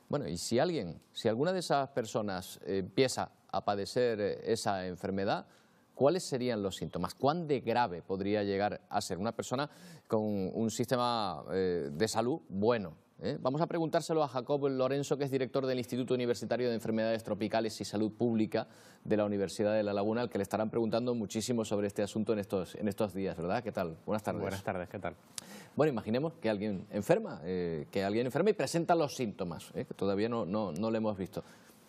Bueno, y si alguna de esas personas empieza a padecer esa enfermedad, ¿cuáles serían los síntomas? ¿Cuán de grave podría llegar a ser una persona con un sistema de salud bueno? Vamos a preguntárselo a Jacob Lorenzo, que es director del Instituto Universitario de Enfermedades Tropicales y Salud Pública de la Universidad de La Laguna, al que le estarán preguntando muchísimo sobre este asunto en estos días, ¿verdad? ¿Qué tal? Buenas tardes. Buenas tardes, ¿qué tal? Bueno, imaginemos que alguien enferma, y presenta los síntomas, que todavía no lo hemos visto.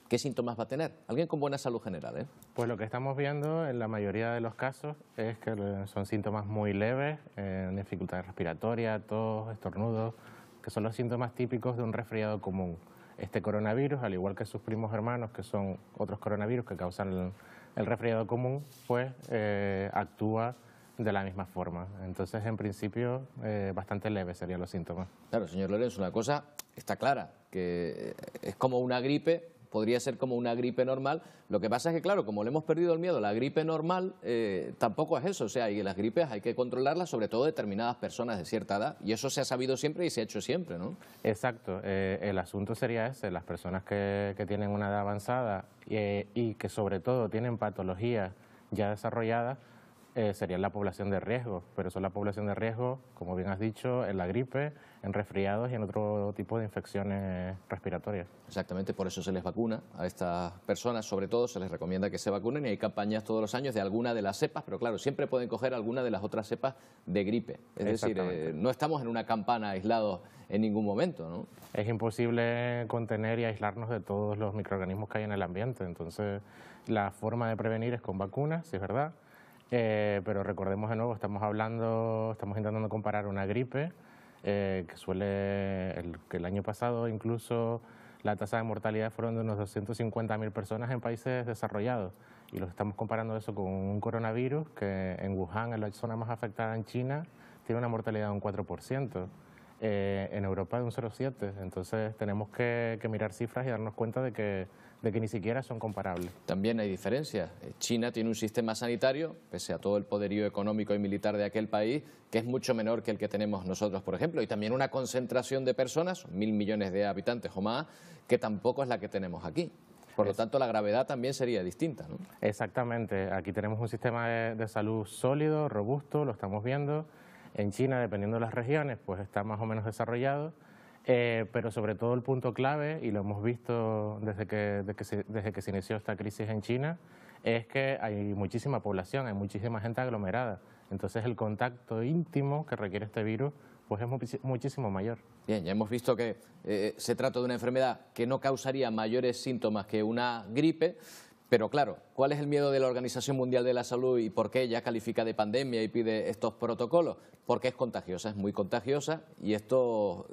¿Qué síntomas va a tener? Alguien con buena salud general, Pues lo que estamos viendo en la mayoría de los casos es que son síntomas muy leves, dificultad respiratoria, tos, estornudos, que son los síntomas típicos de un resfriado común. Este coronavirus, al igual que sus primos hermanos, que son otros coronavirus que causan el resfriado común, pues actúa de la misma forma. Entonces, en principio, bastante leves serían los síntomas. Claro, señor Lorenzo, una cosa está clara, que es como una gripe, podría ser como una gripe normal. Lo que pasa es que, claro, como le hemos perdido el miedo a la gripe normal, tampoco es eso. O sea, y las gripes hay que controlarlas, sobre todo determinadas personas de cierta edad. Y eso se ha sabido siempre y se ha hecho siempre, ¿no? Exacto. El asunto sería ese. Las personas que tienen una edad avanzada y que, sobre todo, tienen patologías ya desarrolladas, sería la población de riesgo, pero son la población de riesgo, como bien has dicho, en la gripe, en resfriados y en otro tipo de infecciones respiratorias. Exactamente, por eso se les vacuna a estas personas, sobre todo se les recomienda que se vacunen y hay campañas todos los años de alguna de las cepas, pero claro, siempre pueden coger alguna de las otras cepas de gripe. Es decir, no estamos en una campana aislados en ningún momento, ¿no? Es imposible contener y aislarnos de todos los microorganismos que hay en el ambiente, entonces la forma de prevenir es con vacunas, sí es verdad. Pero recordemos de nuevo, estamos intentando comparar una gripe, que el año pasado incluso la tasa de mortalidad fueron de unos 250.000 personas en países desarrollados. Y lo estamos comparando eso con un coronavirus que en Wuhan, en la zona más afectada en China, tiene una mortalidad de un 4%. En Europa de un 0,7%. Entonces tenemos que mirar cifras y darnos cuenta de que ni siquiera son comparables. También hay diferencias. China tiene un sistema sanitario, pese a todo el poderío económico y militar de aquel país, que es mucho menor que el que tenemos nosotros, por ejemplo, y también una concentración de personas, 1.000 millones de habitantes o más, que tampoco es la que tenemos aquí. Por lo tanto, la gravedad también sería distinta, ¿no? Exactamente. Aquí tenemos un sistema de salud sólido, robusto, lo estamos viendo. En China, dependiendo de las regiones, pues está más o menos desarrollado, pero sobre todo el punto clave, y lo hemos visto desde que se inició esta crisis en China, es que hay muchísima población, hay muchísima gente aglomerada. Entonces el contacto íntimo que requiere este virus pues es muchísimo mayor. Bien, ya hemos visto que se trata de una enfermedad que no causaría mayores síntomas que una gripe. Pero claro, ¿cuál es el miedo de la Organización Mundial de la Salud y por qué ella califica de pandemia y pide estos protocolos? Porque es contagiosa, es muy contagiosa y estos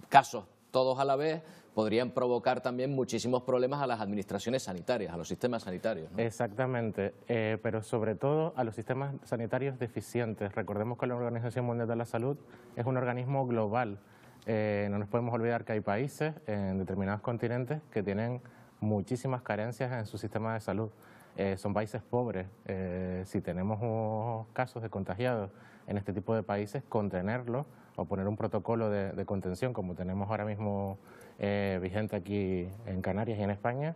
casos todos a la vez podrían provocar también muchísimos problemas a las administraciones sanitarias, a los sistemas sanitarios, ¿no? Exactamente, pero sobre todo a los sistemas sanitarios deficientes. Recordemos que la Organización Mundial de la Salud es un organismo global. No nos podemos olvidar que hay países en determinados continentes que tienen muchísimas carencias en su sistema de salud. Son países pobres. Si tenemos casos de contagiados en este tipo de países, contenerlos o poner un protocolo de contención como tenemos ahora mismo vigente aquí en Canarias y en España,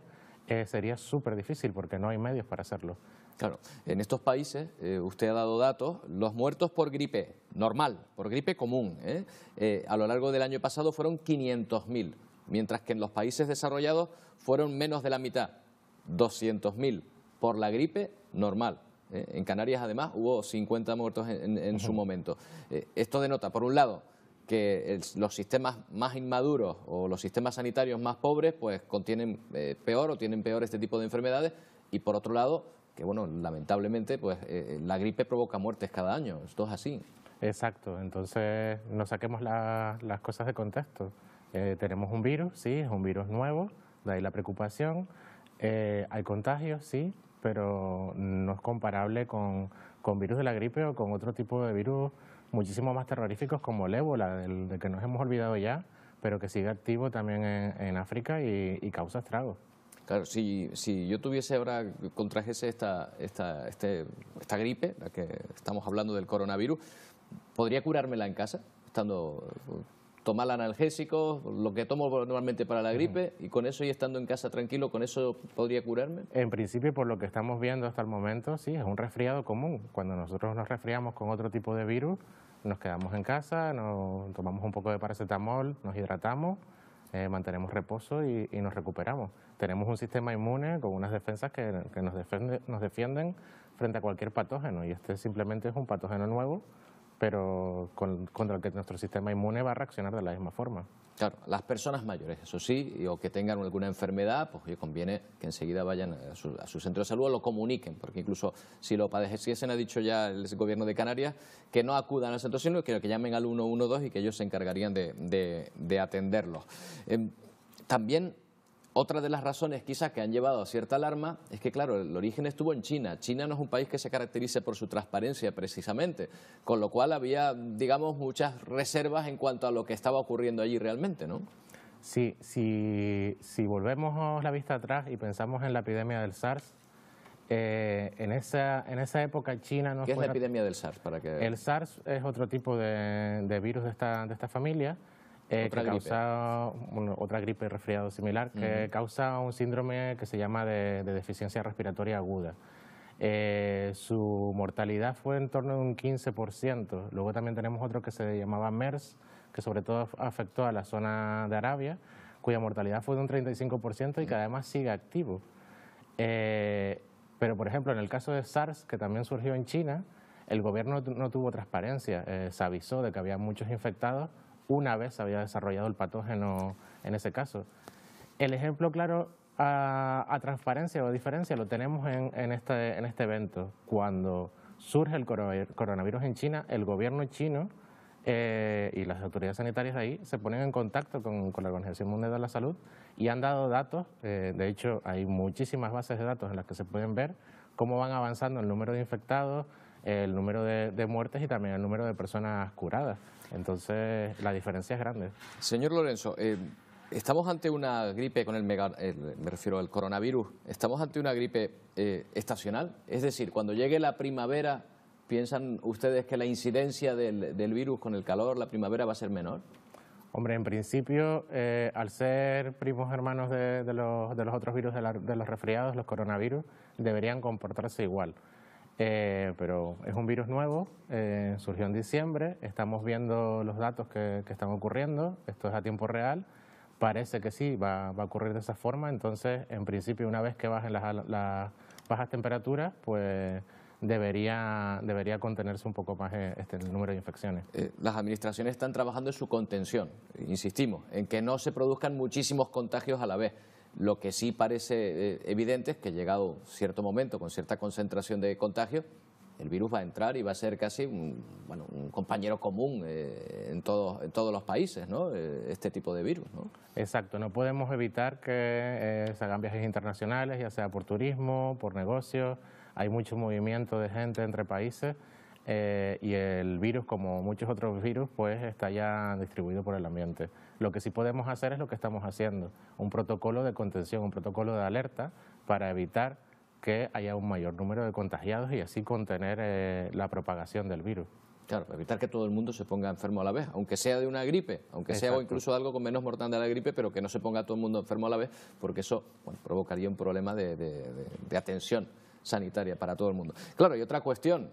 sería súper difícil porque no hay medios para hacerlo. Claro, en estos países, usted ha dado datos, los muertos por gripe normal, por gripe común, a lo largo del año pasado fueron 500.000. Mientras que en los países desarrollados fueron menos de la mitad, 200.000 por la gripe normal. En Canarias, además, hubo 50 muertos en su momento. Esto denota, por un lado, que los sistemas más inmaduros o los sistemas sanitarios más pobres pues contienen peor o tienen peor este tipo de enfermedades, y por otro lado, que bueno, lamentablemente pues la gripe provoca muertes cada año. Esto es así. Exacto, entonces no saquemos las cosas de contexto. Tenemos un virus, sí, es un virus nuevo, de ahí la preocupación. Hay contagios, sí, pero no es comparable con virus de la gripe o con otro tipo de virus muchísimo más terroríficos como el ébola, del que nos hemos olvidado ya, pero que sigue activo también en África y causa estragos. Claro, si yo tuviese ahora, contrajese esta gripe, la que estamos hablando del coronavirus, ¿podría curármela en casa, estando tomar analgésicos, lo que tomo normalmente para la gripe, y con eso y estando en casa tranquilo, ¿con eso podría curarme? En principio, por lo que estamos viendo hasta el momento, sí, es un resfriado común. Cuando nosotros nos resfriamos con otro tipo de virus, nos quedamos en casa, nos tomamos un poco de paracetamol, nos hidratamos, mantenemos reposo y nos recuperamos. Tenemos un sistema inmune con unas defensas que nos defienden frente a cualquier patógeno, y este simplemente es un patógeno nuevo, pero contra el que nuestro sistema inmune va a reaccionar de la misma forma. Claro, las personas mayores, eso sí, o que tengan alguna enfermedad, pues conviene que enseguida vayan a su centro de salud o lo comuniquen, porque incluso si lo padeciesen, ha dicho ya el gobierno de Canarias, que no acudan al centro, sino que llamen al 112 y que ellos se encargarían de atenderlos. También otra de las razones quizás que han llevado a cierta alarma es que, claro, el origen estuvo en China. China no es un país que se caracterice por su transparencia precisamente, con lo cual había, digamos, muchas reservas en cuanto a lo que estaba ocurriendo allí realmente, ¿no? Sí, si volvemos la vista atrás y pensamos en la epidemia del SARS, en esa época China no ¿Qué es la epidemia del SARS? El SARS es otro tipo de virus de esta familia, que causa otra gripe resfriado similar, que causa un síndrome que se llama de deficiencia respiratoria aguda. Su mortalidad fue en torno de un 15%. Luego también tenemos otro que se llamaba MERS, que sobre todo afectó a la zona de Arabia, cuya mortalidad fue de un 35% y que además sigue activo. Pero, por ejemplo, en el caso de SARS, que también surgió en China, el gobierno no tuvo transparencia. Se avisó de que había muchos infectados una vez se había desarrollado el patógeno en ese caso. El ejemplo claro a transparencia o a diferencia lo tenemos en este evento. Cuando surge el coronavirus en China, el gobierno chino y las autoridades sanitarias de ahí se ponen en contacto con la Organización Mundial de la Salud y han dado datos. De hecho, hay muchísimas bases de datos en las que se pueden ver cómo van avanzando el número de infectados, el número de muertes y también el número de personas curadas. Entonces, la diferencia es grande. Señor Lorenzo, estamos ante una gripe, me refiero al coronavirus, estamos ante una gripe estacional. Es decir, cuando llegue la primavera, ¿piensan ustedes que la incidencia del virus con el calor, la primavera, va a ser menor? Hombre, en principio, al ser primos hermanos de los otros virus, de los resfriados, los coronavirus, deberían comportarse igual. Pero es un virus nuevo, surgió en diciembre, estamos viendo los datos que están ocurriendo, esto es a tiempo real, parece que sí, va a ocurrir de esa forma. Entonces, en principio, una vez que bajen las bajas temperaturas, pues debería contenerse un poco más el número de infecciones. Las administraciones están trabajando en su contención, insistimos, en que no se produzcan muchísimos contagios a la vez. Lo que sí parece evidente es que llegado cierto momento, con cierta concentración de contagios, el virus va a entrar y va a ser casi un compañero común en todos los países, ¿no? Este tipo de virus, ¿no? Exacto, no podemos evitar que se hagan viajes internacionales, ya sea por turismo, por negocios. Hay mucho movimiento de gente entre países y el virus, como muchos otros virus, pues está ya distribuido por el ambiente. Lo que sí podemos hacer es lo que estamos haciendo, un protocolo de contención, un protocolo de alerta para evitar que haya un mayor número de contagiados y así contener la propagación del virus. Claro, evitar que todo el mundo se ponga enfermo a la vez, aunque sea de una gripe, aunque sea o incluso de algo con menos mortalidad de la gripe, pero que no se ponga todo el mundo enfermo a la vez, porque eso provocaría un problema de atención sanitaria para todo el mundo. Claro, y otra cuestión,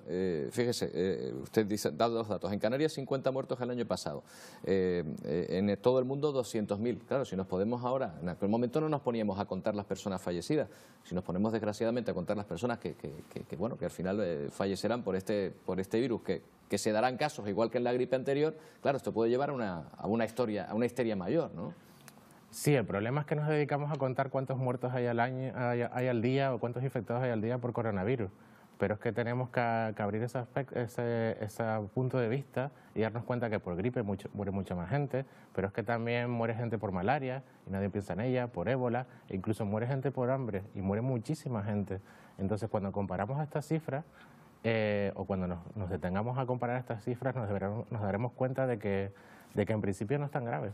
fíjese, usted dice, da los datos, en Canarias 50 muertos el año pasado, en todo el mundo 200.000. Claro, si nos podemos ahora, en aquel momento no nos poníamos a contar las personas fallecidas, si nos ponemos desgraciadamente a contar las personas que al final fallecerán por este virus, que se darán casos, igual que en la gripe anterior, claro, esto puede llevar a una histeria mayor, ¿no? Sí, el problema es que nos dedicamos a contar cuántos muertos hay al día o cuántos infectados hay al día por coronavirus. Pero es que tenemos que abrir ese punto de vista y darnos cuenta que por gripe muere mucha más gente, pero es que también muere gente por malaria y nadie piensa en ella, por ébola, e incluso muere gente por hambre y muere muchísima gente. Entonces, cuando comparamos estas cifras, o cuando nos detengamos a comparar estas cifras, nos daremos cuenta de que en principio no es tan grave.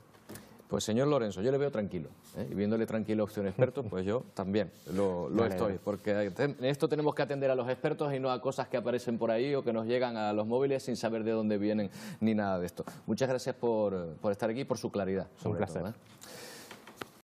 Pues señor Lorenzo, yo le veo tranquilo, ¿eh? Y viéndole tranquilo a usted un experto, pues yo también lo estoy, porque en esto tenemos que atender a los expertos y no a cosas que aparecen por ahí o que nos llegan a los móviles sin saber de dónde vienen ni nada de esto. Muchas gracias por estar aquí y por su claridad. Un placer. Todo, ¿eh?